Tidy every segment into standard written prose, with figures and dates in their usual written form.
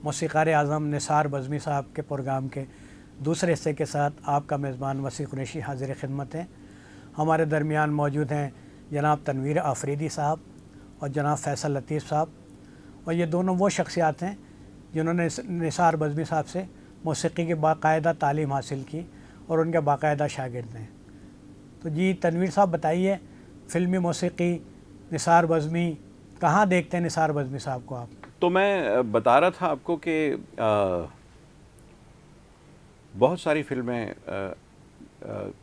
मौसीक़ार आज़म निसार बज़मी साहब के प्रोग्राम के दूसरे हिस्से के साथ आपका मेज़बान वसी कुरैशी हाज़िर खिदमत है। हमारे दरमियान मौजूद हैं जनाब तनवीर आफरीदी साहब और जनाब फैसल लतीफ़ साहब, और ये दोनों वो शख्सियात हैं जिन्होंने निसार बज़मी साहब से मौसीक़ी की बाकायदा तालीम हासिल की और उनके बाकायदा शागिर्द हैं। तो जी तनवीर साहब बताइए, फ़िल्मी मौसीक़ी निसार बज़मी, कहाँ देखते हैं निसार बज़मी साहब को आप? तो मैं बता रहा था आपको कि बहुत सारी फ़िल्में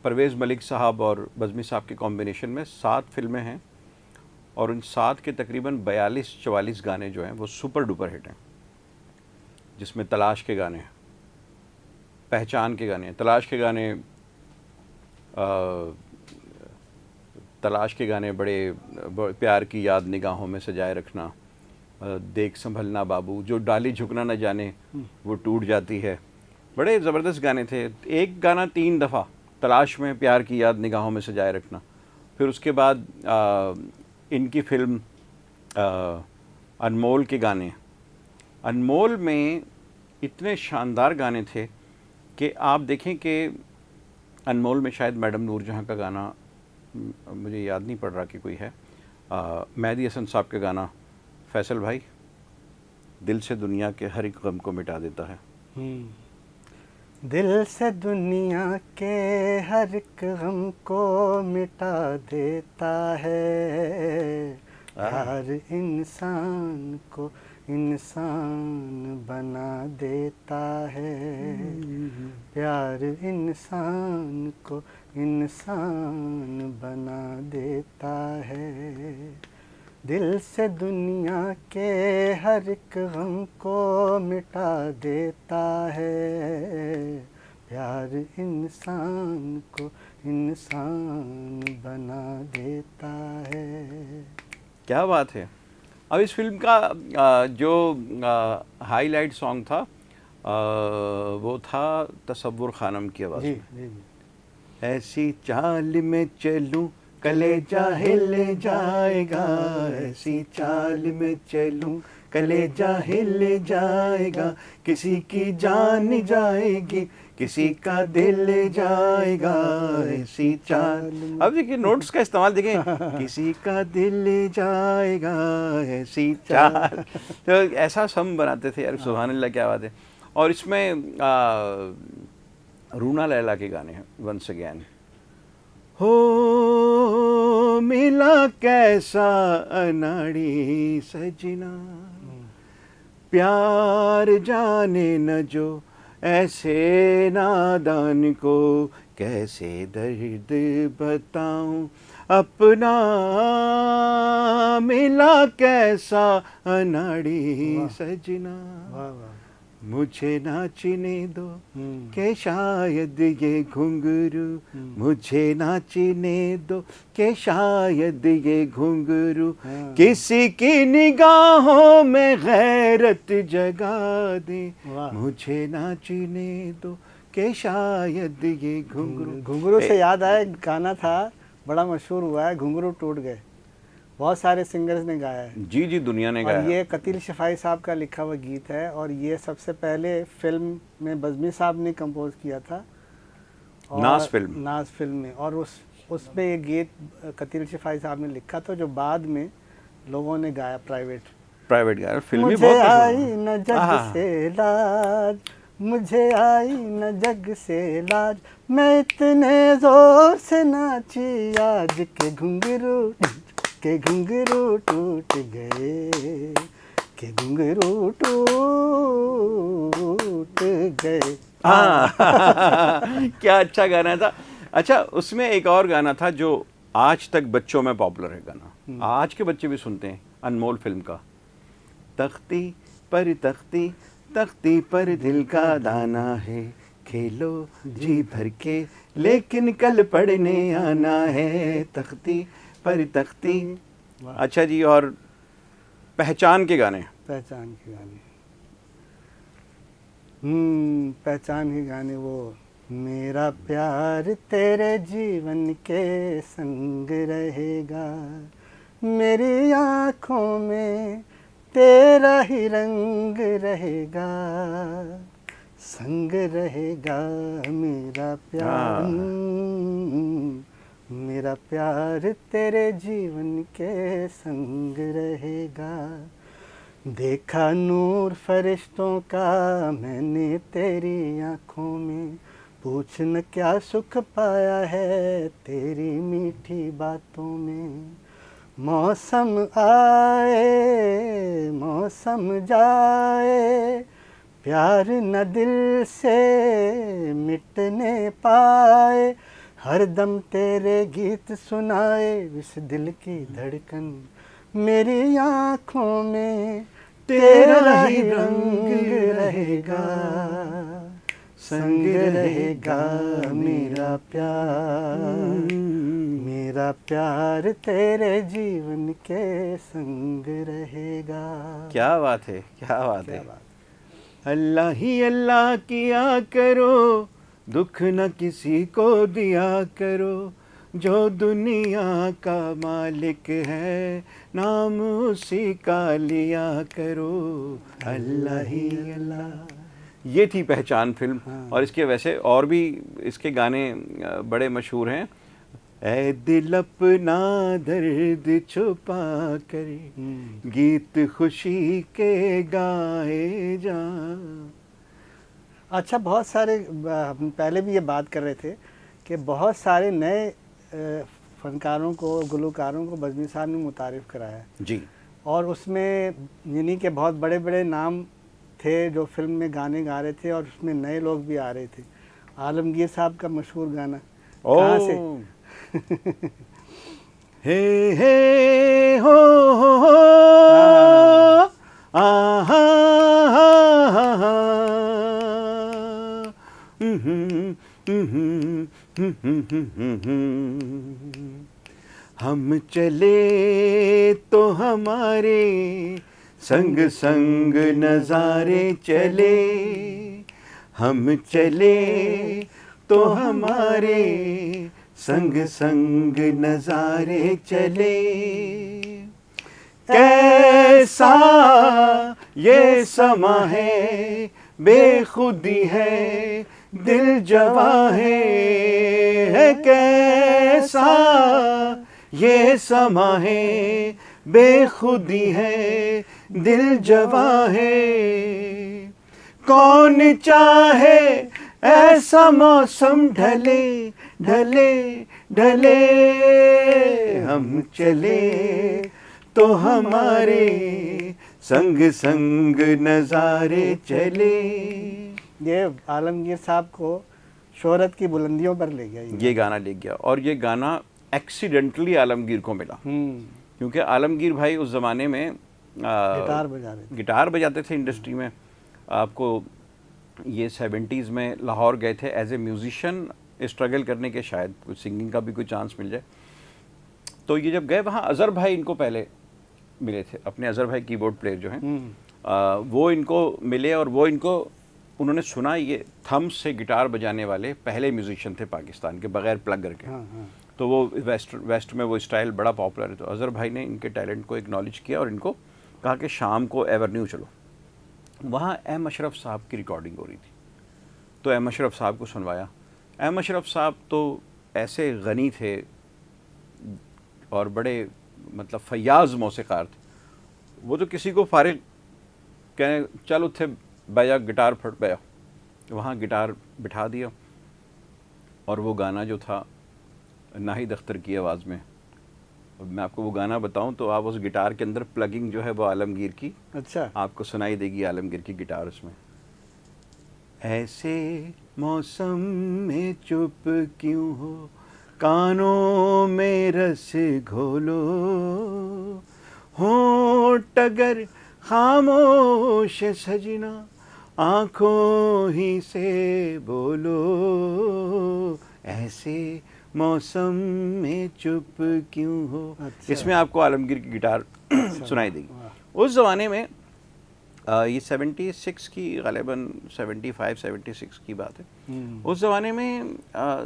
परवेज़ मलिक साहब और बज़मी साहब के कॉम्बिनेशन में 7 फ़िल्में हैं, और उन 7 के तकरीबन 42-44 गाने जो हैं वो सुपर डुपर हिट हैं, जिसमें तलाश के गाने, पहचान के गाने, तलाश के गाने बड़े प्यार की याद निगाहों में सजाए रखना, देख संभलना बाबू, जो डाली झुकना न जाने वो टूट जाती है, बड़े ज़बरदस्त गाने थे। एक गाना 3 दफ़ा, तलाश में, प्यार की याद निगाहों में सजाए रखना। फिर उसके बाद इनकी फ़िल्म अनमोल के गाने, अनमोल में इतने शानदार गाने थे कि आप देखें कि अनमोल में शायद मैडम नूरजहाँ का गाना, मुझे याद नहीं पड़ रहा कि कोई है, मेहदी हसन साहब का गाना, फैसल भाई, दिल से दुनिया के हर एक गम को मिटा देता है। दिल से दुनिया के हर एक गम को मिटा देता है, प्यार इंसान को इंसान बना देता है, प्यार इंसान को इंसान बना देता है, दिल से दुनिया के हर एक गम को मिटा देता है, प्यार इंसान को इंसान बना देता है। क्या बात है। अब इस फिल्म का जो हाईलाइट सॉन्ग था वो था तसव्वुर खानम की आवाज़ में। जी। ऐसी चाल में चलूं कलेजा हिल जाएगा, ऐसी चाल में चलूं कलेजा हिल जाएगा, किसी की जान जाएगी किसी का दिल जाएगा, ऐसी चाल। अब देखिए नोट्स का इस्तेमाल देखें, किसी का दिल जाएगा ऐसी चाल। तो ऐसा सम बनाते थे यार, सुभान अल्लाह, क्या बात है। और इसमें रूना लैला के गाने हैं, वंस अगेन, हो मिला कैसा अनाड़ी सजना, प्यार जाने न जो ऐसे नादान को, कैसे दर्द बताऊं अपना, मिला कैसा अनाड़ी सजना, मुझे नाचने दो के शायद ये घुंघरू, मुझे नाचने दो के शायद ये घुंघरू, किसी की निगाहों में गैरत जगा दे, मुझे नाचने दो के शायद ये घुंघरू। घुंघरू से याद आया, गाना था बड़ा मशहूर हुआ है, घुंघरू टूट गए, बहुत सारे सिंगर्स ने गाया है। जी जी, दुनिया ने गाया। और ये कतील शफाई साहब का लिखा हुआ गीत है, और ये सबसे पहले फिल्म में बज़मी साहब ने कंपोज किया था, नाज फिल्म में, और उसमें ये गीत कतील शफाई साहब ने लिखा था, जो बाद में लोगों ने गाया, प्राइवेट गाया। फिल्म भी बहुत आई न जग से लाज, मुझे आई न जग से लाज, मैं इतने जोर से नाची आज के घुंघरू टूट गए, के घुंघरू टूट गए। क्या अच्छा गाना था। अच्छा, उसमें एक और गाना था जो आज तक बच्चों में पॉपुलर है, गाना आज के बच्चे भी सुनते हैं, अनमोल फिल्म का, तख्ती तख्ती पर दिल का दाना है, खेलो जी भर के लेकिन कल पढ़ने आना है, तख्ती पर तख्ती। अच्छा जी, और पहचान के गाने, पहचान के गाने वो, मेरा प्यार तेरे जीवन के संग रहेगा, मेरी आँखों में तेरा ही रंग रहेगा, संग रहेगा मेरा प्यार, मेरा प्यार तेरे जीवन के संग रहेगा। देखा नूर फरिश्तों का मैंने तेरी आँखों में, पूछ न क्या सुख पाया है तेरी मीठी बातों में। मौसम आए मौसम जाए, प्यार न दिल से मिटने पाए, हर दम तेरे गीत सुनाए इस दिल की धड़कन मेरी आँखों में। तेरा ही रंग रहेगा, संग रहेगा मेरा प्यार, मेरा प्यार तेरे जीवन के संग रहेगा। क्या बात है, क्या बात है। अल्लाह ही अल्लाह किया करो, दुख न किसी को दिया करो, जो दुनिया का मालिक है नाम उसी का लिया करो। अल्लाह ही अल्लाह। ये थी पहचान फिल्म। हाँ। और इसके वैसे और भी इसके गाने बड़े मशहूर हैं। ऐ दिल अपना दर्द छुपा कर, गीत खुशी के गाए जा। अच्छा, बहुत सारे हम पहले भी ये बात कर रहे थे कि बहुत सारे नए फनकारों को, गुलकारों को बज़मी साहब ने मुतारिफ़ कराया जी। और उसमें यानी कि बहुत बड़े बड़े नाम थे जो फिल्म में गाने गा रहे थे और उसमें नए लोग भी आ रहे थे। आलमगीर साहब का मशहूर गाना कहाँ से? हे हे हो आहा हम चले तो हमारे संग संग नज़ारे चले, हम चले तो हमारे संग संग नज़ारे चले। कैसा ये समा है, बेखुदी है दिल जवां है। कैसा ये समा है, बेखुदी है दिल जवां है। कौन चाहे ऐसा मौसम ढले ढले ढले, हम चले तो हमारे संग संग नज़ारे चले। ये आलमगीर साहब को शोहरत की बुलंदियों पर ले गया ये गाना ले गया। और ये गाना एक्सीडेंटली आलमगीर को मिला, क्योंकि आलमगीर भाई उस ज़माने में गिटार बजाते थे इंडस्ट्री में। आपको ये 70s में लाहौर गए थे एज ए म्यूज़िशियन स्ट्रगल करने के, शायद कुछ सिंगिंग का भी कोई चांस मिल जाए। तो ये जब गए वहाँ, अज़हर भाई इनको पहले मिले थे, अपने अज़हर भाई कीबोर्ड प्लेयर जो हैं, वो इनको मिले और वो इनको उन्होंने सुना। ये थम्स से गिटार बजाने वाले पहले म्यूज़िशियन थे पाकिस्तान के, बग़ैर प्लगर के। तो वो वेस्ट में वो स्टाइल बड़ा पॉपुलर है। तो अज़हर भाई ने इनके टैलेंट को एक्नॉलेज किया और इनको कहा कि शाम को एवेन्यू चलो। वहाँ एम अशरफ साहब की रिकॉर्डिंग हो रही थी, तो एम अशरफ साहब को सुनवाया। एम अशरफ साहब तो ऐसे गनी थे और बड़े मतलब फयाज़ मौसीक़ार थे। वो तो किसी को फारिग कहने चल उत्थे बजा गिटार फट बया, वहाँ गिटार बिठा दिया और वो गाना जो था नाहिद अख्तर की आवाज़ में, मैं आपको वो गाना बताऊं तो आप उस गिटार के अंदर प्लगिंग जो है वो आलमगीर की, अच्छा, आपको सुनाई देगी आलमगीर की गिटार उसमें। ऐसे मौसम में चुप क्यों हो, कानों में रस घोलो, होंठ अगर खामोश सजना, आँखों ही से बोलो। ऐसे मौसम में चुप क्यों हो। अच्छा। इसमें आपको आलमगीर की गिटार सुनाई देगी। उस ज़माने में ये 76 की ग़ालिबन 75-76 की बात है। उस ज़माने में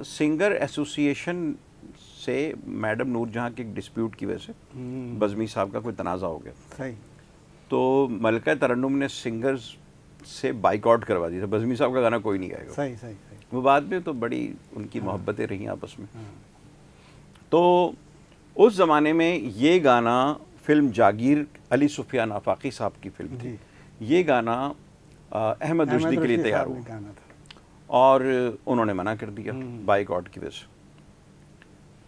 सिंगर एसोसिएशन से मैडम नूर जहाँ के डिस्प्यूट की वजह से बज़मी साहब का कोई तनाज़ा हो गया। सही। तो मलका तरन्नुम ने सिंगर्स से बाइकआउट करवा दिया था, बज़मी साहब का गाना कोई नहीं गाएगा। सही सही सही। वो बाद में तो बड़ी उनकी मोहब्बतें रही आपस में। तो उस ज़माने में ये गाना, फिल्म जागीर, अली सुफियान आफाकी साहब की फिल्म थी, ये गाना अहमद रुश्दी के लिए तैयार हुआ गाना था। और उन्होंने मना कर दिया बाइकआउट की वजह से।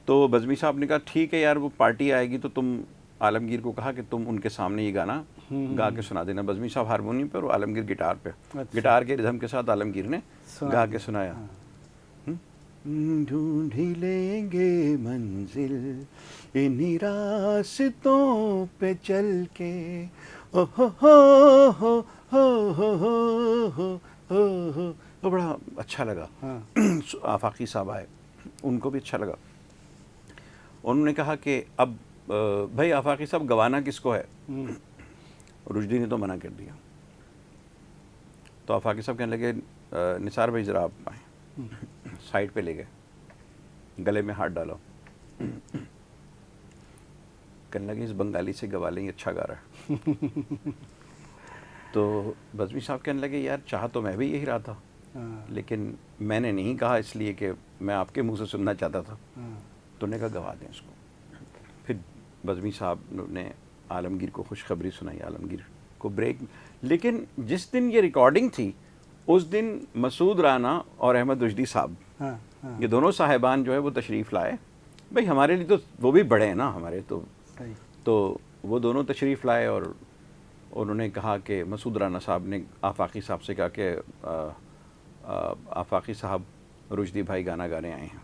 तो बज़मी साहब ने कहा ठीक है यार, वो पार्टी आएगी तो तुम आलमगीर को कहा कि तुम उनके सामने ये गाना गा के सुना देना। बज़मी साहब हारमोनियम पर और आलमगीर गिटार पे। अच्छा। गिटार के रिदम के साथ आलमगीर ने गा के सुनाया। ढूंढ ही लेंगे मंजिल इन्हीं रास्तों पे चल के, ओ हो हो हो हो हो हो हो। तो बड़ा अच्छा लगा। आफाकी साहब आए, उनको भी अच्छा लगा। उन्होंने कहा कि अब भाई आफाकी साहब गवाना किसको है? रुश्दी ने तो मना कर दिया। तो आफाकी साहब कहने लगे निसार भाई ज़रा आप आए। साइड पे ले गए, गले में हाथ डाला, कहने लगे इस बंगाली से गवा लें, अच्छा गा रहा है। तो बज़मी साहब कहने लगे यार चाह तो मैं भी यही रहा था, लेकिन मैंने नहीं कहा इसलिए कि मैं आपके मुंह से सुनना चाहता था। तो उन्होंने कहा गवा दें इसको। फिर बज़मी साहब ने आलमगीर को खुशखबरी सुनाई, आलमगीर को ब्रेक। लेकिन जिस दिन ये रिकॉर्डिंग थी उस दिन मसूद राना और अहमद रुश्दी साहब, ये दोनों साहिबान जो है वो तशरीफ़ लाए। भाई हमारे लिए तो वो भी बड़े हैं ना हमारे, तो वो दोनों तशरीफ़ लाए और उन्होंने कहा कि मसूद राना साहब ने आफाकी साहब से कहा कि आफाकी साहब रुश्दी भाई गाना गाने आए हैं।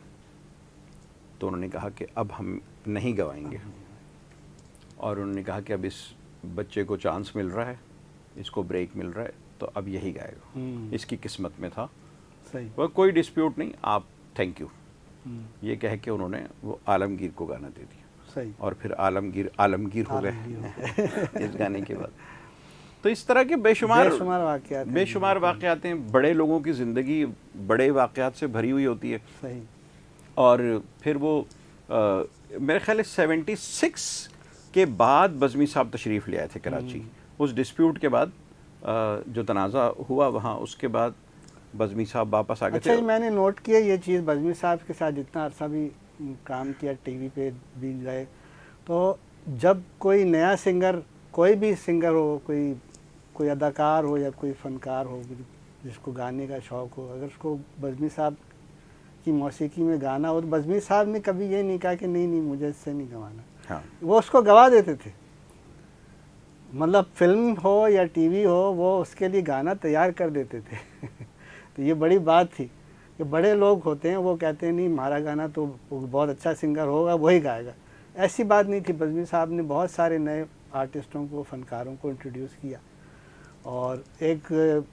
तो उन्होंने कहा कि अब हम नहीं गवाएंगे, और उन्होंने कहा कि अब इस बच्चे को चांस मिल रहा है, इसको ब्रेक मिल रहा है, तो अब यही गाएगा, इसकी किस्मत में था। सही। वह कोई डिस्प्यूट नहीं, आप थैंक यू ये कह के उन्होंने वो आलमगीर को गाना दे दिया। सही। और फिर आलमगीर हो गए इस गाने के बाद। तो इस तरह के बेशुमार वाक़यात हैं। बड़े लोगों की ज़िंदगी बड़े वाक़यात से भरी हुई होती है। सही। और फिर वो मेरे ख्याल 76 के बाद बज़मी साहब तशरीफ़ ले आए थे कराची। उस डिस्प्यूट के बाद जो तनाज़ा हुआ वहाँ, उसके बाद बज़मी साहब वापस आ गए थे। अच्छा, मैंने नोट किया ये चीज़, बज़मी साहब के साथ जितना अरसा भी काम किया, टीवी पे भी गए, तो जब कोई नया सिंगर, कोई भी सिंगर हो, कोई अदाकार हो या कोई फ़नकार हो जिसको गाने का शौक़ हो, अगर उसको बज़मी साहब की मौसीकी में गाना हो, तो बज़मी साहब ने कभी ये नहीं कहा कि नहीं मुझे इससे नहीं गवाना। हाँ। वो उसको गवा देते थे। मतलब फिल्म हो या टीवी हो, वो उसके लिए गाना तैयार कर देते थे। तो ये बड़ी बात थी कि बड़े लोग होते हैं वो कहते हैं नहीं हमारा गाना तो बहुत अच्छा सिंगर होगा वही गाएगा। ऐसी बात नहीं थी। बज़मी साहब ने बहुत सारे नए आर्टिस्टों को, फ़नकारों को इंट्रोड्यूस किया। और एक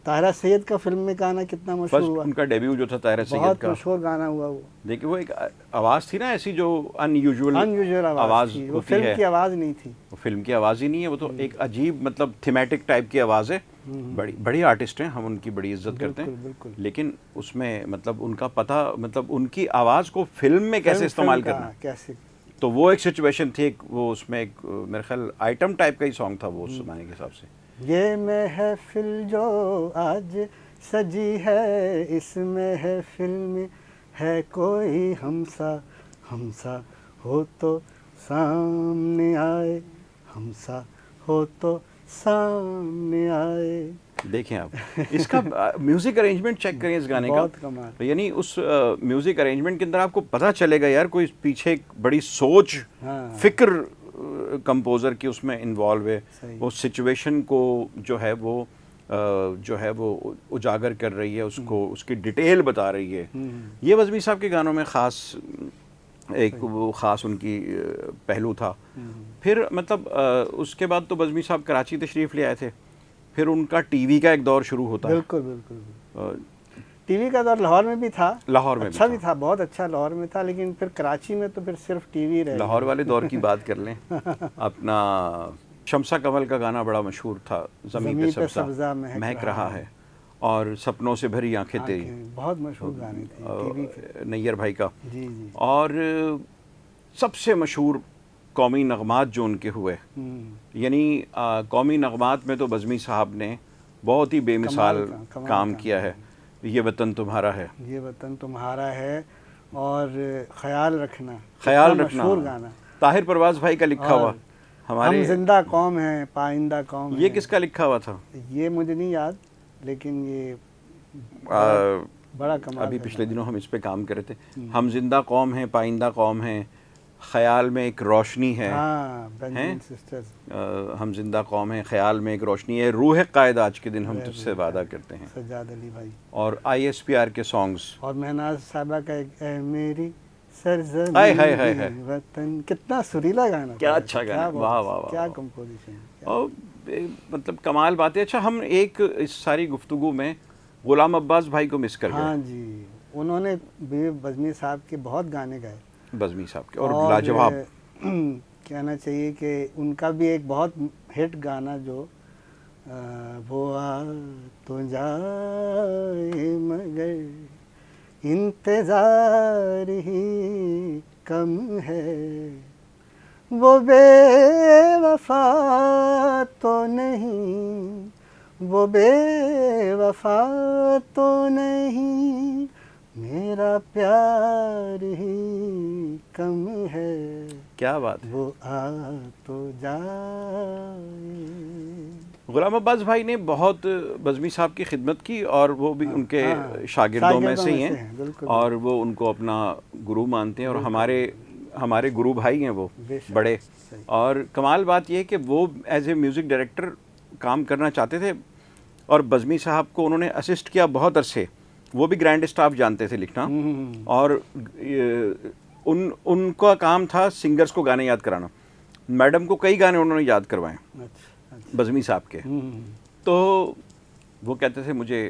ताहिरा सैयद का फिल्म में गाना कितना मशहूर हुआ, उनका डेब्यू जो था ताहिरा सैयद बहुत का, मशहूर गाना हुआ वो। देखिए वो एक आवाज़ थी ना ऐसी जो अनयूजुअल आवाज़ थी, वो फिल्म की आवाज़ नहीं थी, वो फिल्म की आवाज़ ही नहीं है, वो तो एक अजीब मतलब थीमेटिक टाइप की आवाज़ है। बड़ी आर्टिस्ट हैं, हम उनकी बड़ी इज्जत करते हैं, बिल्कुल। लेकिन उसमें मतलब उनका पता, मतलब उनकी आवाज़ को फिल्म में कैसे इस्तेमाल करना, कैसे, तो वो एक सिचुएशन थी। वो उसमें एक मेरे ख्याल आइटम टाइप का ही सॉन्ग था वो उस ज़माने के हिसाब से। ये महफिल जो आज सजी है, इस महफिल में है कोई हमसा हो तो सामने आए, हमसा हो तो सामने आए। देखें आप इसका म्यूज़िक अरेंजमेंट चेक करें इस गाने का, बहुत कमाल। यानी उस म्यूज़िक अरेंजमेंट के अंदर आपको पता चलेगा यार कोई पीछे एक बड़ी सोच, फिक्र कंपोज़र की उसमें इन्वॉल्व है। वो सिचुएशन को जो है वो उजागर कर रही है, उसको उसकी डिटेल बता रही है। ये बज़मी साहब के गानों में ख़ास एक वो ख़ास उनकी पहलू था। फिर मतलब उसके बाद तो बज़मी साहब कराची तशरीफ़ ले आए थे, फिर उनका टीवी का एक दौर शुरू होता है। बिल्कुल। टीवी का दौर लाहौर में भी था, लाहौर में अच्छा भी था, बहुत अच्छा लाहौर में था, लेकिन फिर कराची में तो फिर सिर्फ टीवी रहे। लाहौर वाले दौर की बात कर लें, अपना शमसा कमल का गाना बड़ा मशहूर था, ज़मीन पे सब्ज़ा महक रहा है, और सपनों से भरी आंखें तेरी, बहुत मशहूर गाने थे टीवी के, नैयर भाई का। जी। और सबसे मशहूर कौमी नगमात जो उनके हुए, यानी कौमी नगमात में तो बज़मी साहब ने बहुत ही बेमिसाल काम किया है। ये वतन तुम्हारा है, ये वतन तुम्हारा है, और ख्याल रखना, मशहूर गाना ताहिर परवाज़ भाई का लिखा हुआ, हमारे हम जिंदा कौम हैं पाइंदा कौम ये है। किसका लिखा हुआ था? ये मुझे नहीं याद, लेकिन ये बड़ा कमाल अभी है। पिछले दिनों हम इस पे काम कर रहे थे। हम जिंदा कौम हैं पाइंदा कौम हैं, ख्याल में एक रोशनी है, हाँ, बेंजामिन सिस्टर्स। हम जिंदा कौम हैं, ख्याल में एक रोशनी है, रूह कायद आज के दिन हम तुझसे वादा करते हैं, सज्जाद अली भाई, और ISPR के सॉन्ग्स, और महनाज साहबा का एक ऐ मेरी सरज़मीं हाय हाय हाय हाय, वतन, कितना सुरीला गाना, क्या अच्छा गाना, वाह वाह वाह, क्या कंपोजिशन, और मतलब कमाल बात है। अच्छा, हम एक इस सारी गुफ्तगू में गुलाम अब्बास भाई को मिस कर गए। हाँ जी, उन्होंने भी बज़मी साहब के बहुत गाने गाए, बज़मी साहब के, और लाजवाब। कहना चाहिए कि उनका भी एक बहुत हिट गाना जो वो आ तो जाए मगर इंतज़ार ही कम है, वो बेवफा तो नहीं, वो बेवफा तो नहीं, मेरा प्यार ही कम है, क्या बात है। वो आ तो जाए। गुलाम अब्बास भाई ने बहुत बज़मी साहब की खिदमत की, और वो भी उनके शागिर्दों में से ही हैं, और वो उनको अपना गुरु मानते हैं, और हमारे गुरु भाई हैं वो बड़े। और कमाल बात ये है कि वो एज ए म्यूज़िक डायरेक्टर काम करना चाहते थे, और बज़मी साहब को उन्होंने असिस्ट किया बहुत अरसे। वो भी ग्रैंड स्टाफ जानते थे लिखना, और उनका काम था सिंगर्स को गाने याद कराना। मैडम को कई गाने उन्होंने याद करवाए बज़मी साहब के। तो वो कहते थे मुझे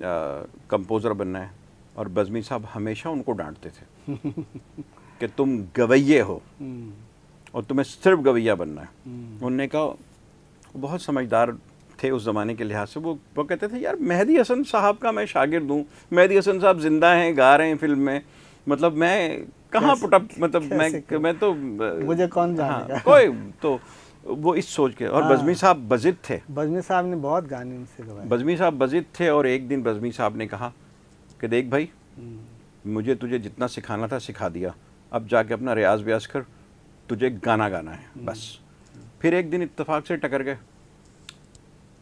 कंपोज़र बनना है, और बज़मी साहब हमेशा उनको डांटते थे कि तुम गवैये हो और तुम्हें सिर्फ गवैया बनना है। उन्होंने कहा, बहुत समझदार थे उस ज़माने के लिहाज से। वो कहते थे यार मेहदी हसन साहब का मैं शागिर्द हूँ, मेहदी हसन साहब जिंदा हैं, गा रहे हैं फिल्म में, मतलब मैं कहाँ पुटअप, मतलब मैं तो मुझे कौन जानेगा। हाँ, कोई तो वो इस सोच के। और बज़मी साहब बज़िद थे, बज़मी साहब ने बहुत गाने उनसे गवाए। बज़मी साहब बज़िद थे, और एक दिन बज़मी साहब ने कहा कि देख भाई, मुझे तुझे जितना सिखाना था सिखा दिया, अब जाके अपना रियाज व्याज कर, तुझे गाना गाना है बस। फिर एक दिन इत्तेफाक से टकर गए,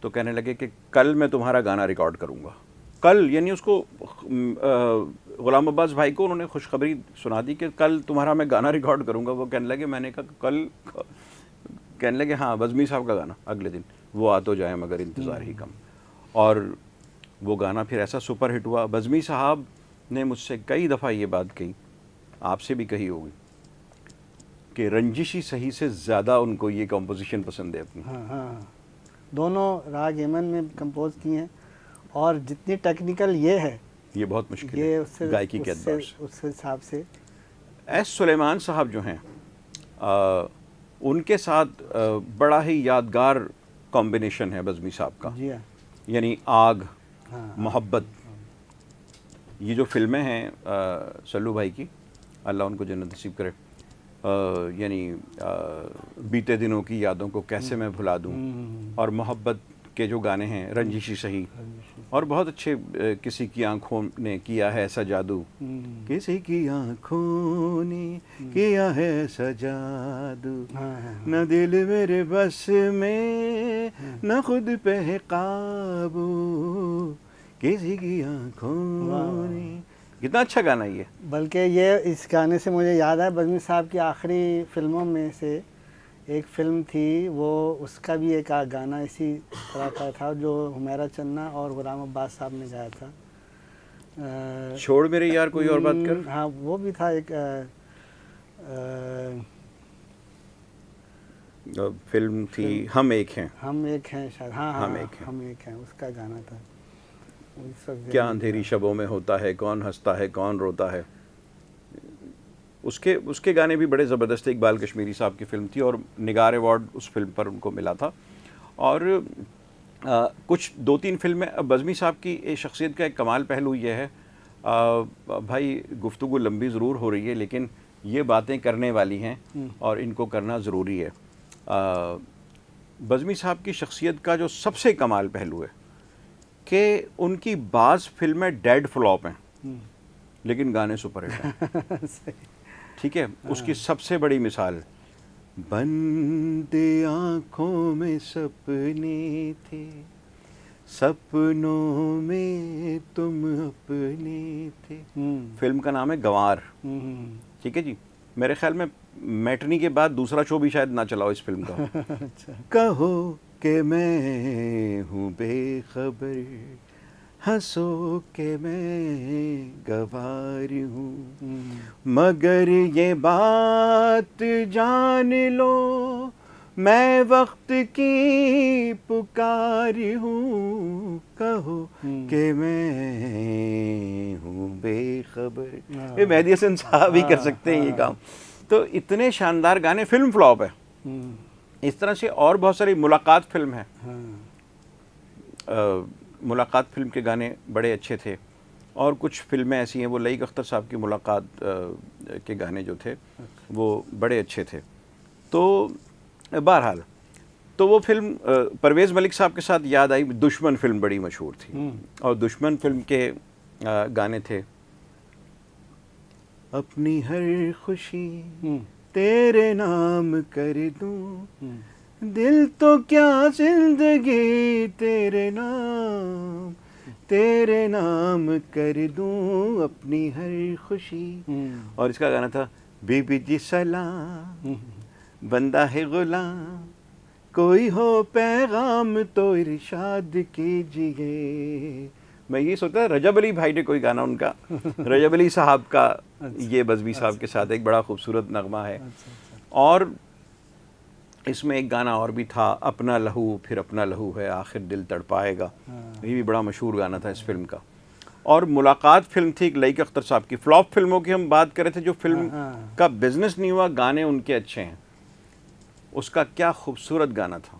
तो कहने लगे कि कल मैं तुम्हारा गाना रिकॉर्ड करूँगा। कल यानी उसको गुलाम अब्बास भाई को उन्होंने खुशखबरी सुना दी कि कल तुम्हारा मैं गाना रिकॉर्ड करूँगा। वो कहने लगे, मैंने कहा कल? कहने लगे हाँ, बज़मी साहब का गाना अगले दिन, वो आ तो जाए मगर इंतज़ार ही कम। और वो गाना फिर ऐसा सुपर हिट हुआ। बज़मी साहब ने मुझसे कई दफ़ा ये बात कही, आपसे भी कही होगी, कि रंजिशी सही से ज़्यादा उनको ये कंपोजिशन पसंद है अपनी। हाँ हाँ, दोनों राग यमन में कंपोज किए हैं, और जितनी टेक्निकल ये है, ये बहुत मुश्किल ये है गायकी के एतबार से। उस हिसाब से एस सुलेमान साहब जो हैं, उनके साथ बड़ा ही यादगार कॉम्बिनेशन है बज़मी साहब का। जी हाँ, यानी आग, हाँ, मोहब्बत, ये जो फिल्में हैं सल्लू भाई की, अल्लाह उनको जन्नत नसीब करे, यानी बीते दिनों की यादों को कैसे मैं भुला दूं, और मोहब्बत के जो गाने हैं, रंजिशी सही, और बहुत अच्छे, किसी की आंखों ने किया है ऐसा जादू, किसी की आंखों ने किया है ऐसा जादू, न दिल मेरे बस में न खुद पे है काबू, किसी की आंखों ने। कितना अच्छा गाना ये। बल्कि ये इस गाने से मुझे याद है, बज़मी साहब की आखिरी फिल्मों में से एक फिल्म थी, वो उसका भी एक गाना इसी तरह का था, जो हुमैरा चन्ना और गुलाम अब्बास साहब ने गाया था। छोड़ मेरे यार कोई और बात कर। हाँ, वो भी था एक फिल्म थी हम एक हैं। हम एक हैं शायद, हाँ हाँ, हम एक हैं, हम एक हैं, उसका गाना था। क्या अंधेरी शबों में होता है, कौन हंसता है कौन रोता है। उसके गाने भी बड़े ज़बरदस्त थे। इकबाल कश्मीरी साहब की फ़िल्म थी, और निगार अवार्ड उस फिल्म पर उनको मिला था। और कुछ 2-3 फिल्में। बज़मी साहब की शख्सियत का एक कमाल पहलू ये है, भाई गुफ्तगू लंबी ज़रूर हो रही है, लेकिन ये बातें करने वाली हैं और इनको करना ज़रूरी है। बज़मी साहब की शख्सियत का जो सबसे कमाल पहलू है कि उनकी बाज़ फिल्में डेड फ्लॉप हैं लेकिन गाने सुपरहिट हैं। ठीक है, उसकी सबसे बड़ी मिसाल, बंद आँखों में सपने थे, सपनों में तुम अपने थे। फिल्म का नाम है गंवार। ठीक है जी, मेरे ख्याल में मैटनी के बाद दूसरा शो भी शायद ना चला हो इस फिल्म का। अच्छा। कहो कि मैं हूँ बेखबर, हंसो के मैं गवार हूँ, मगर ये बात जान लो मैं वक्त की पुकार हूँ, कहो कि मैं हूँ बेखबर। ये मेहदी हसन साहब ही कर सकते हैं ये काम। तो इतने शानदार गाने, फिल्म फ्लॉप है। इस तरह से और बहुत सारी, मुलाकात फिल्म है, मुलाकात फिल्म के गाने बड़े अच्छे थे। और कुछ फिल्में ऐसी हैं, वो लईक अख्तर साहब की मुलाकात के गाने जो थे वो बड़े अच्छे थे। तो बहरहाल, तो वो फिल्म परवेज़ मलिक साहब के साथ याद आई, दुश्मन फिल्म बड़ी मशहूर थी और दुश्मन फिल्म के गाने थे, अपनी हर खुशी तेरे नाम कर दूं, दिल तो क्या जिंदगी तेरे नाम कर दूं, अपनी हर खुशी। और इसका गाना था, बीबी जी सलाम, बंदा है गुलाम, कोई हो पैगाम तो इरशाद कीजिए। मैं ये सोचता, रजब अली भाई ने कोई गाना उनका, रजब अली साहब का ये बज़मी साहब के साथ एक बड़ा खूबसूरत नगमा है। और इसमें एक गाना और भी था, अपना लहू फिर अपना लहू है आखिर दिल तड़पाएगा, ये भी बड़ा मशहूर गाना था इस फिल्म का। और मुलाकात फिल्म थी एक लईक अख्तर साहब की। फ्लॉप फिल्मों की हम बात कर रहे थे, जो फिल्म का बिजनेस नहीं हुआ, गाने उनके अच्छे हैं। उसका क्या खूबसूरत गाना था,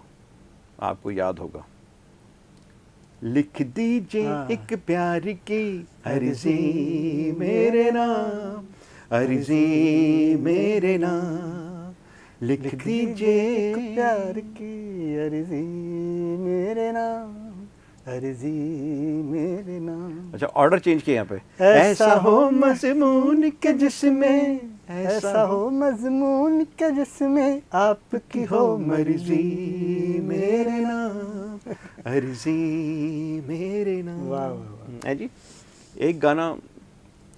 आपको याद होगा, लिख दीजिए एक प्यार की अर्जी मेरे नाम, अर्जी मेरे नाम, लिख दीजिए प्यार की अर्जी मेरे नाम, अर्जी मेरे नाम। अच्छा, ऑर्डर चेंज किया यहाँ पे। ऐसा हो मज़मून के जिसमें, ऐसा हो मज़मून के जिसमें आपकी हो मर्जी मेरे नाम, अर्जी मेरे नाम। वाह वाह है जी। एक गाना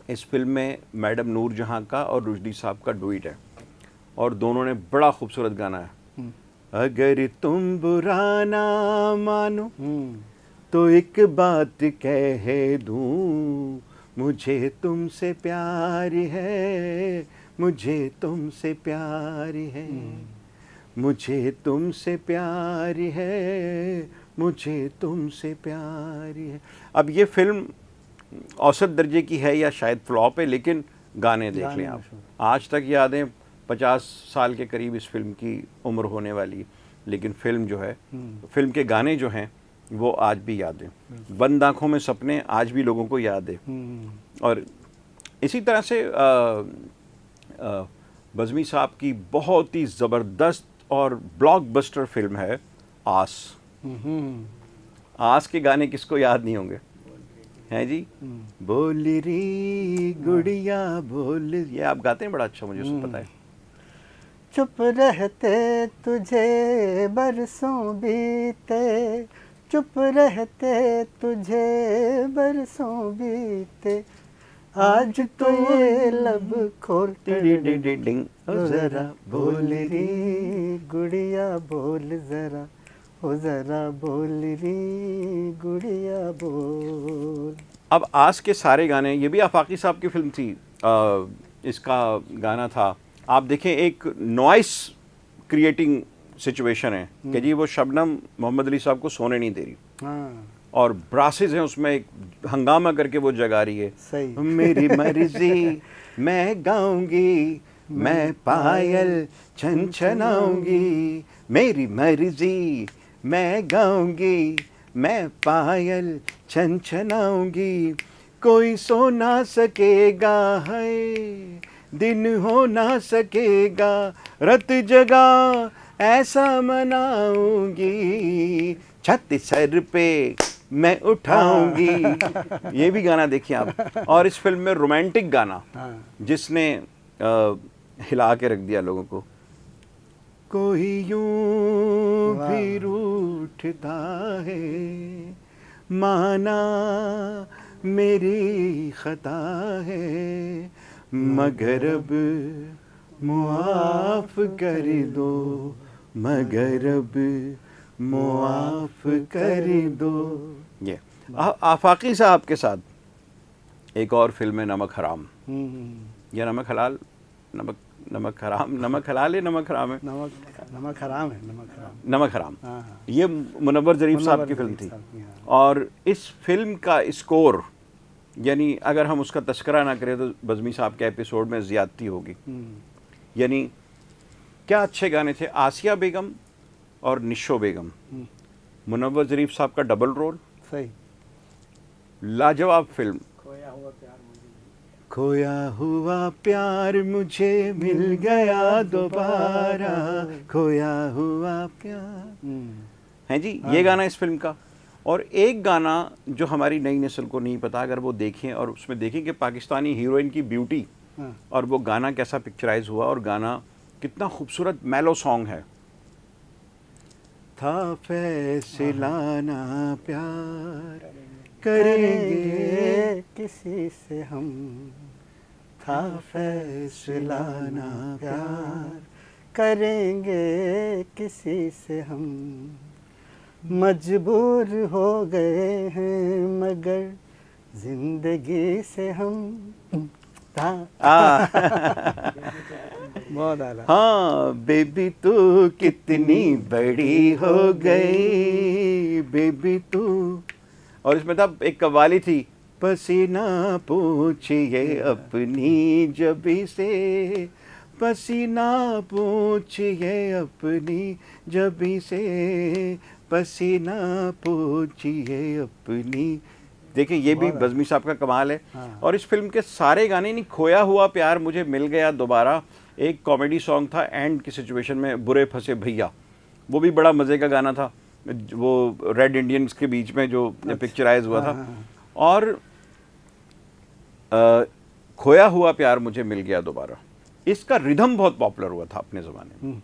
इस फिल्म में मैडम नूर जहाँ का और रुशदी साहब का डुएट है और दोनों ने बड़ा खूबसूरत गाना है। अगर तुम बुरा ना मानो तो एक बात कह दूं, मुझे तुमसे प्यार है, मुझे तुमसे प्यार है, मुझे तुमसे प्यार है, मुझे तुमसे प्यार है। अब ये फिल्म औसत दर्जे की है या शायद फ्लॉप है, लेकिन गाने देख लें आप, आज तक यादें, 50 साल के करीब इस फिल्म की उम्र होने वाली है, लेकिन फिल्म जो है, फिल्म के गाने जो हैं वो आज भी याद हैं। बंद आँखों में सपने आज भी लोगों को याद है। और इसी तरह से बज़मी साहब की बहुत ही ज़बरदस्त और ब्लॉकबस्टर फिल्म है आस। आस के गाने किसको याद नहीं होंगे, हैं जी। बोल री गुड़िया बोल, ये आप गाते हैं बड़ा अच्छा, मुझे उसको पता है। चुप रहते तुझे बरसों बीते, चुप रहते तुझे बरसों बीते, आज तो ये लब खोलते जरा बोल री गुड़िया बोल जरा, हो जरा बोल री गुड़िया बोल। अब आस के सारे गाने, ये भी आफाकी साहब की फिल्म थी, इसका गाना था, आप देखें एक नॉइस क्रिएटिंग सिचुएशन है कि जी वो शबनम मोहम्मद अली साहब को सोने नहीं दे रही और ब्रासेस हैं उसमें, एक हंगामा करके वो जगा रही है। सही। मेरी मर्जी मैं गाऊंगी, मैं पायल छन छनाऊंगी, मेरी मर्जी मैं गाऊंगी, मैं पायल छन छनाऊंगी, कोई सो ना सकेगा है, दिन हो ना सकेगा रत जगा ऐसा मनाऊंगी छत सर पे मैं उठाऊंगी। ये भी गाना देखिए आप। और इस फिल्म में रोमांटिक गाना जिसने हिला के रख दिया लोगों को, कोई यूं भी रूठता है माना मेरी खता है मगर अब मुआफ कर दो मगर अब मुआफ कर दो। ये आफाकी साहब के साथ एक और फिल्म है नमक हराम या नमक हलाल, नमक हराम, नमक हलाल है नमक हराम है, नमक हराम है, नमक हराम। ये मुनव्वर ज़रीफ साहब की फिल्म थी। और इस फिल्म का स्कोर, यानी अगर हम उसका तस्करा ना करें तो बज़मी साहब के एपिसोड में ज़्यादती होगी। यानी क्या अच्छे गाने थे। आसिया बेगम और निशो बेगम, मुनव्वर ज़रीफ साहब का डबल रोल, सही लाजवाब फिल्म। खोया हुआ प्यार मुझे मिल गया दोबारा, खोया हुआ प्यार है जी, ये गाना इस फिल्म का। और एक गाना जो हमारी नई नस्ल को नहीं पता, अगर वो देखें और उसमें देखें कि पाकिस्तानी हीरोइन की ब्यूटी और वो गाना कैसा पिक्चराइज हुआ, और गाना कितना खूबसूरत मेलो सॉन्ग है। था फैसलाना प्यार करेंगे किसी से हम, था फैसलाना प्यार करेंगे किसी से हम, मजबूर हो गए हैं मगर जिंदगी से हम। बहुत आला। हाँ बेबी तू कितनी बड़ी हो गई बेबी तू। और इसमें था एक कव्वाली थी, पसीना पूछिए अपनी जबी से, पसीना पूछिए अपनी जबी से, पसीना पूछिए अपनी। देखिए ये भी बज़मी साहब का कमाल है। और इस फिल्म के सारे गाने, नहीं खोया हुआ प्यार मुझे मिल गया दोबारा, एक कॉमेडी सॉन्ग था एंड की सिचुएशन में, बुरे फंसे भैया, वो भी बड़ा मज़े का गाना था, वो रेड इंडियंस के बीच में जो पिक्चराइज हुआ था। और खोया हुआ प्यार मुझे मिल गया दोबारा, इसका रिदम बहुत पॉपुलर हुआ था अपने ज़माने में।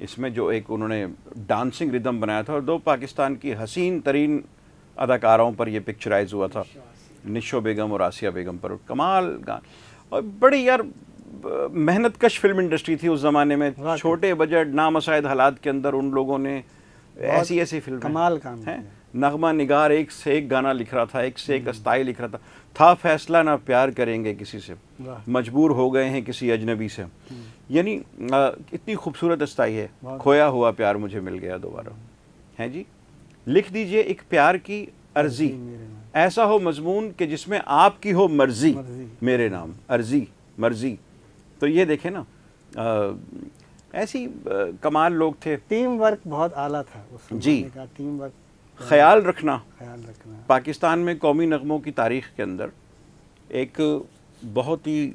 इसमें जो एक उन्होंने डांसिंग रिदम बनाया था, और दो पाकिस्तान की हसीन तरीन अदाकाराओं पर यह पिक्चराइज हुआ था, निशो बेगम और आसिया बेगम पर। कमाल गान, और बड़ी यार मेहनत कश फिल्म इंडस्ट्री थी उस ज़माने में। छोटे बजट नामसाइद हालात के अंदर उन लोगों ने ऐसी ऐसी फिल्म कमाल काम है। नगमा निगार एक से एक गाना लिख रहा था, एक से एक अस्ताई लिख रहा था फैसला ना प्यार करेंगे किसी से, मजबूर हो गए हैं किसी अजनबी से। यानी इतनी खूबसूरत अस्ताई है, खोया हुआ प्यार मुझे मिल गया दोबारा है जी। लिख दीजिए एक प्यार की अर्जी, ऐसा हो मजमून कि जिसमें आपकी हो मर्जी मेरे नाम, अर्जी मर्जी। तो ये देखें ना, ऐसी कमाल लोग थे। टीम वर्क बहुत आला था उस जी का, टीम वर्क। ख्याल रखना पाकिस्तान में कौमी नगमों की तारीख़ के अंदर एक बहुत ही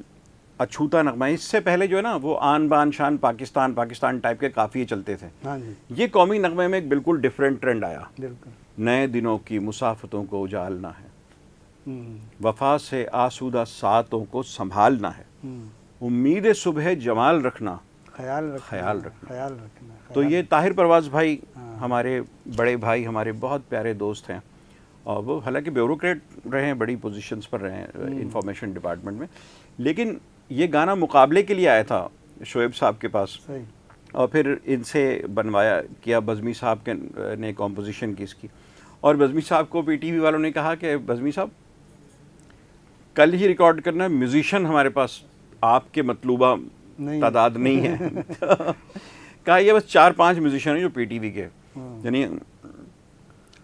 अछूता नगमा। इससे पहले जो है ना, वो आन बान शान पाकिस्तान पाकिस्तान टाइप के काफ़िए चलते थे। हाँ जी। ये कौमी नगमे में एक बिल्कुल डिफरेंट ट्रेंड आया। बिल्कुल। नए दिनों की मुसाफतों को उजालना है, वफा से आसूदा सातों को संभालना है, उम्मीद सुबह जमाल रखना, ख्याल रखना। तो ये ताहिर परवाज़ भाई हमारे बड़े भाई, हमारे बहुत प्यारे दोस्त हैं, और वो हालांकि ब्यूरोक्रेट रहे हैं, बड़ी पोजीशंस पर रहे हैं इंफॉर्मेशन डिपार्टमेंट में, लेकिन ये गाना मुकाबले के लिए आया था शोएब साहब के पास, और फिर इनसे बनवाया किया। बज़मी साहब के ने कॉम्पोजिशन की इसकी, और बज़मी साहब को पीटीवी वालों ने कहा कि बज़मी साहब कल ही रिकॉर्ड करना, म्यूजिशियन हमारे पास आपके मतलूबा तादाद नहीं है। कहा ये बस 4-5 म्यूजिशियन हैं जो पीटीवी के, यानी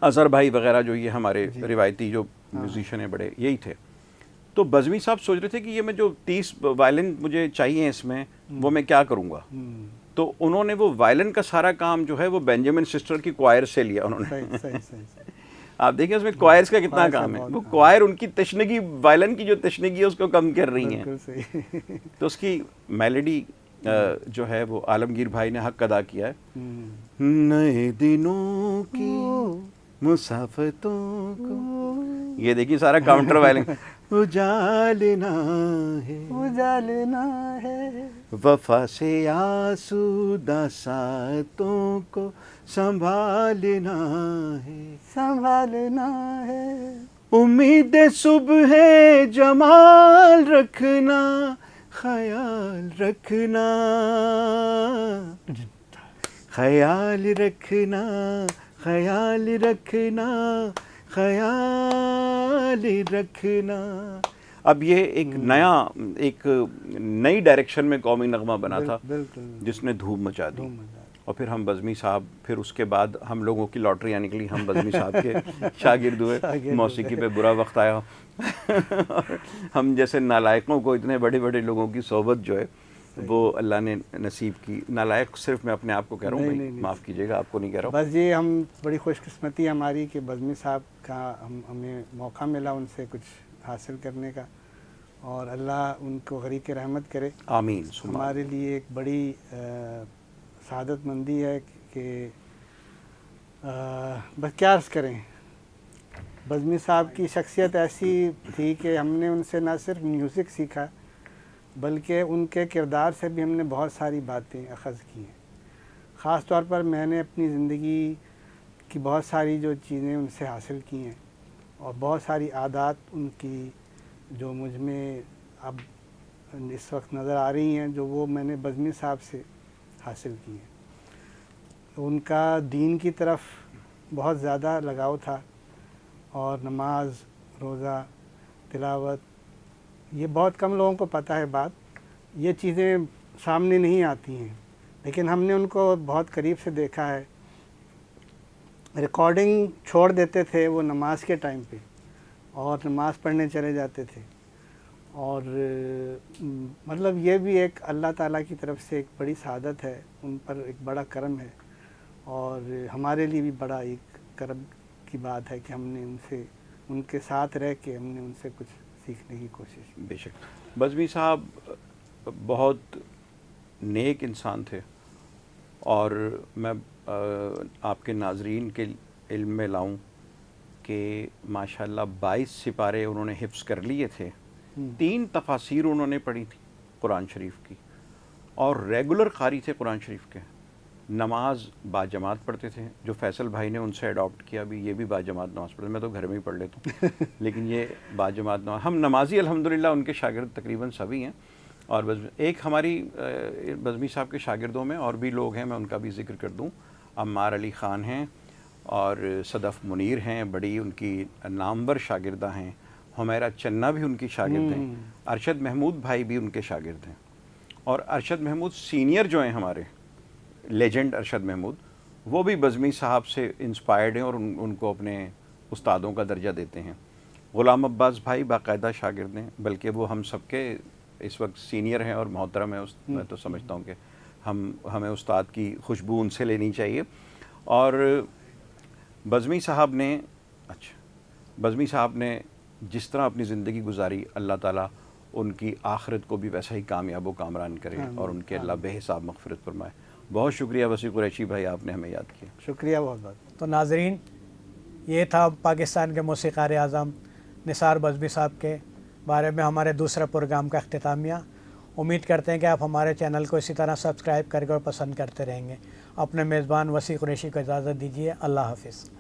अज़हर भाई वगैरह जो ये हमारे रिवायती जो म्यूजिशियन हैं बड़े, यही थे। तो बज़मी साहब सोच रहे थे कि ये मैं जो 30 वायलिन मुझे चाहिए इसमें, वो मैं क्या करूँगा। तो उन्होंने वो वायलिन का सारा काम जो है वो बेंजामिन सिस्टर की क्वायर से लिया उन्होंने। आप देखिए उसमें क्वायर्स का कितना क्वायर का काम है, बहुत वो काम। क्वायर उनकी तशनगी, वायलिन की जो तशनगी है उसको कम कर रही हैं। बिल्कुल सही। तो उसकी मेलोडी जो है वो आलमगीर भाई ने हक अदा किया है। नए दिनों की मुसाफतों को, ये देखिए सारा काउंटर वायलिन। उजालना है, उजालना है, वफा से आसूदा सातों को संभालना है, संभालना है, उम्मीद सुबह जमाल रखना, ख्याल रखना, ख्याल रखना, ख्याल रखना, ख्याल रखना। अब ये एक नया, एक नई डायरेक्शन में कौमी नगमा बना था बिल्कुल जिसने धूम मचा दी। धूम मचा दी। और फिर हम बज़मी साहब, फिर उसके बाद हम लोगों की लॉटरी निकली, हम बज़मी साहब के शागिर्द हुए, शागिर्द मौसीकी पे बुरा वक्त आया। और हम जैसे नालायकों को, इतने बड़े बड़े लोगों की सोबत जो है वो अल्लाह ने नसीब की। नालायक सिर्फ मैं अपने आप को कह रहा हूँ नहीं, भाई, नहीं, माफ़ कीजिएगा, आपको नहीं कह रहा हूँ। बस ये हम बड़ी खुशकिस्मती हमारी कि बज़मी साहब का हमें मौका मिला उनसे कुछ हासिल करने का, और अल्लाह उनको गरीक़ रहमत करे। आमीन सुमा। हमारे लिए एक बड़ी सआदतमंदी है कि बस क्या अर्ज़ करें, बज़मी साहब की शख्सियत ऐसी थी कि हमने उनसे ना सिर्फ म्यूज़िक सीखा बल्कि उनके किरदार से भी हमने बहुत सारी बातें अख़ज़ की हैं। ख़ास तौर पर मैंने अपनी ज़िंदगी की बहुत सारी जो चीज़ें उनसे हासिल की हैं और बहुत सारी आदत उनकी जो मुझ में अब इस वक्त नज़र आ रही हैं, जो वो मैंने बज़मी साहब से हासिल की हैं। उनका दीन की तरफ बहुत ज़्यादा लगाव था, और नमाज, रोज़ा, तिलावत, ये बहुत कम लोगों को पता है बात, ये चीज़ें सामने नहीं आती हैं, लेकिन हमने उनको बहुत करीब से देखा है। रिकॉर्डिंग छोड़ देते थे वो नमाज के टाइम पे और नमाज पढ़ने चले जाते थे, और मतलब ये भी एक अल्लाह ताला की तरफ से एक बड़ी सआदत है, उन पर एक बड़ा करम है, और हमारे लिए भी बड़ा एक करम की बात है कि हमने उनसे, उनके साथ रह के हमने उनसे कुछ सीखने की कोशिश की। बेशक बज़मी साहब बहुत नेक इंसान थे, और मैं आपके नाजरीन के इल्म में लाऊं कि माशाल्लाह 22 सिपारे उन्होंने हिफ्ज़ कर लिए थे, 3 तफासीर उन्होंने पढ़ी थी कुरान शरीफ की, और रेगुलर कारी थे कुरान शरीफ के। नमाज बाजमात पढ़ते थे, जो फैसल भाई ने उनसे अडॉप्ट किया भी, ये भी बाजमात नमाज़ पढ़ते। मैं तो घर में ही पढ़ लेता हूँ लेकिन ये बाजमात नमाज, हम नमाजी अल्हम्दुलिल्लाह, उनके शागिर्द तकरीबन सभी हैं। और बस एक हमारी बज़मी साहब के शागिर्दों में और भी लोग हैं, मैं उनका भी जिक्र कर दूँ। अम्मार अली ख़ान हैं और सदफ़ मुनीर हैं, बड़ी उनकी नामवर शागिर्दा हैं। हुमैरा चन्ना भी उनकी शागिर्द हैं। अरशद महमूद भाई भी उनके शागिर्द हैं, और अरशद महमूद सीनियर जो हैं हमारे लेजेंड अरशद महमूद, वो भी बज़मी साहब से इंस्पायर्ड हैं और उनको अपने उस्तादों का दर्जा देते हैं। ग़ुलाम अब्बास भाई बाकायदा शागिर्द हैं, बल्कि वो हम सबके इस वक्त सीनियर हैं और मोहतरम है। मैं तो समझता हूँ कि हमें उस्ताद की खुशबू उनसे लेनी चाहिए। और बज़मी साहब ने जिस तरह अपनी ज़िंदगी गुजारी, अल्लाह ताला उनकी आखिरत को भी वैसा ही कामयाब व कामरान करे और उनके अल्लाह बेहिसाब मग़फ़िरत फरमाए। बहुत शुक्रिया वसी कुरैशी भाई, आपने हमें याद किया। शुक्रिया बहुत बहुत। तो नाज़रीन, ये था पाकिस्तान के मौसीक़ार आज़म निसार बज़मी साहब के बारे में हमारे दूसरे प्रोग्राम का अख्तितामिया। उम्मीद करते हैं कि आप हमारे चैनल को इसी तरह सब्सक्राइब करके और पसंद करते रहेंगे। अपने मेज़बान वसी कुरैशी को इजाज़त दीजिए। अल्लाह हाफ़िज़।